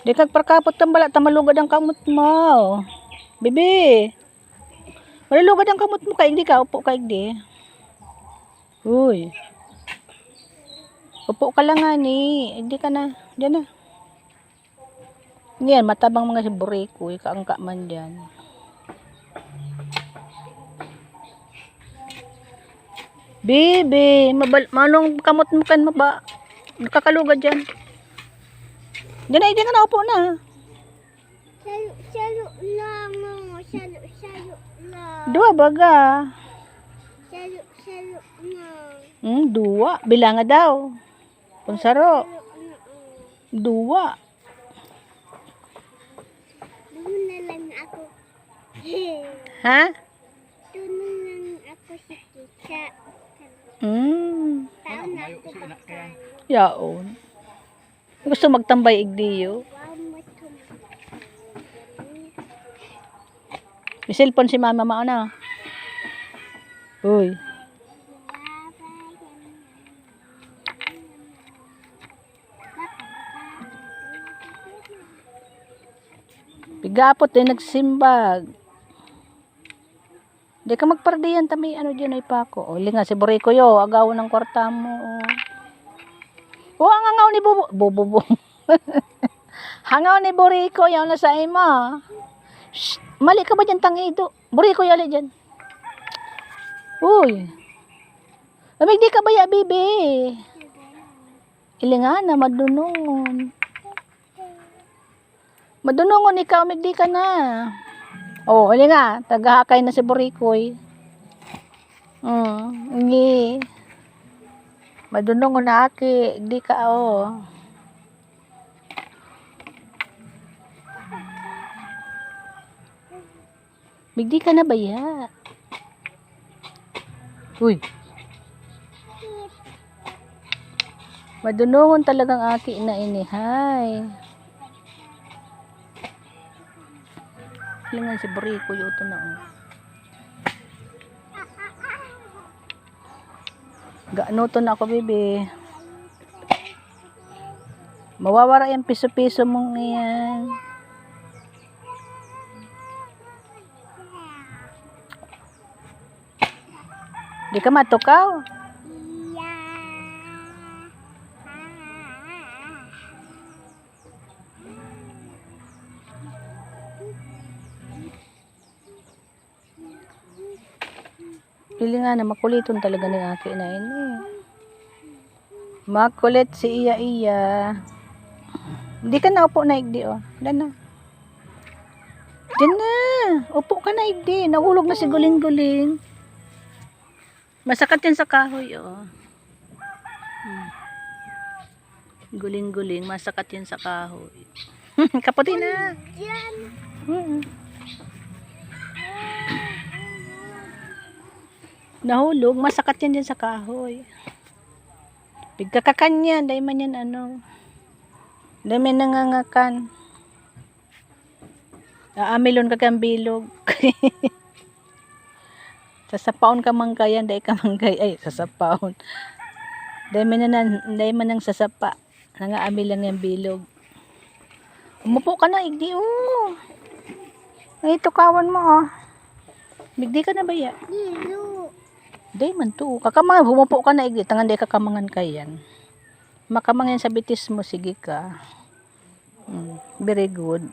Di kag parkapot kang bala, tamalugad ang kamot mo. Bibi. Malulugad ang kamot mo, kaigdi ka, upo kaigdi. Uy. Upo ka lang nga ni. Hindi ka na. Diyan na. Yan, matabang mga buriko. Ikaangka man dyan. Bibi. Manong kamot mo kan maba. Nakakalugad dyan. Diyan na, hindi ka na upo na. Salo lang. Salo lang. Dua baga. Salo lang. Dua. Bilang nga daw. Punsaro. Dua. Doon na lang ako. Ha? Doon na lang ako si Kika. Taon na ako baka. Yaon. Gusto magtambay igdiyo. Wow, May cellphone si mama mo na. Uy. Bigapot din nagsimbag. Di ka magpardiyan tami ano diyan ay pako. O linga si Boriko yo, agaw ng kwarta mo. O ang angaw ni Bobo. Hangaw ni Boriko yaw na sa ima. Shh, mali ka ba diyan tangido? Boriko yali diyan. Uy. Amig di ka ba ya bibi? Ilinga na madunungon. Madunungon ikaw, migdi ka na. Oh, ali nga, tagahakay na si Borikoy. Ngi. Madunungon na aki, di ka oh. Migdi ka na ba ya? Uy. Madunungon talagang aki na inihay. Lingan si Boriko yung ito na gaano to na ako bibi. Mawawara yung piso-piso mong yan. Di ka matukaw. Pili nga na makuliton talaga ni Aki na ini. Makulit si iya. Hindi ka na upo na igdi oh. Diyan na. Diyan na. Upo ka na igdi. Nahulog na si guling-guling. Masakat yan sa kahoy oh. Guling-guling. Masakat yan sa kahoy. Kaputi na. Nahulog, masakat yan din sa kahoy. Pigkakakan yan, dahil man yan ano. Dahil man nangangakan. Aamilon ka kang bilog. Sasapaon ka mangkayan, dahil ka mangkay. Ay, sasapaon. Dahil man nang sasapa. Nangaamilan yung bilog. Umupo ka na, igdi oh. Ay, tukawan mo oh. Bigdi ka na ba ya? Day man to. Kakamangan, humupo ka na igdi. Tangan day kakamangan kayan. Makamangan sa bitis mo, sige ka. Very good.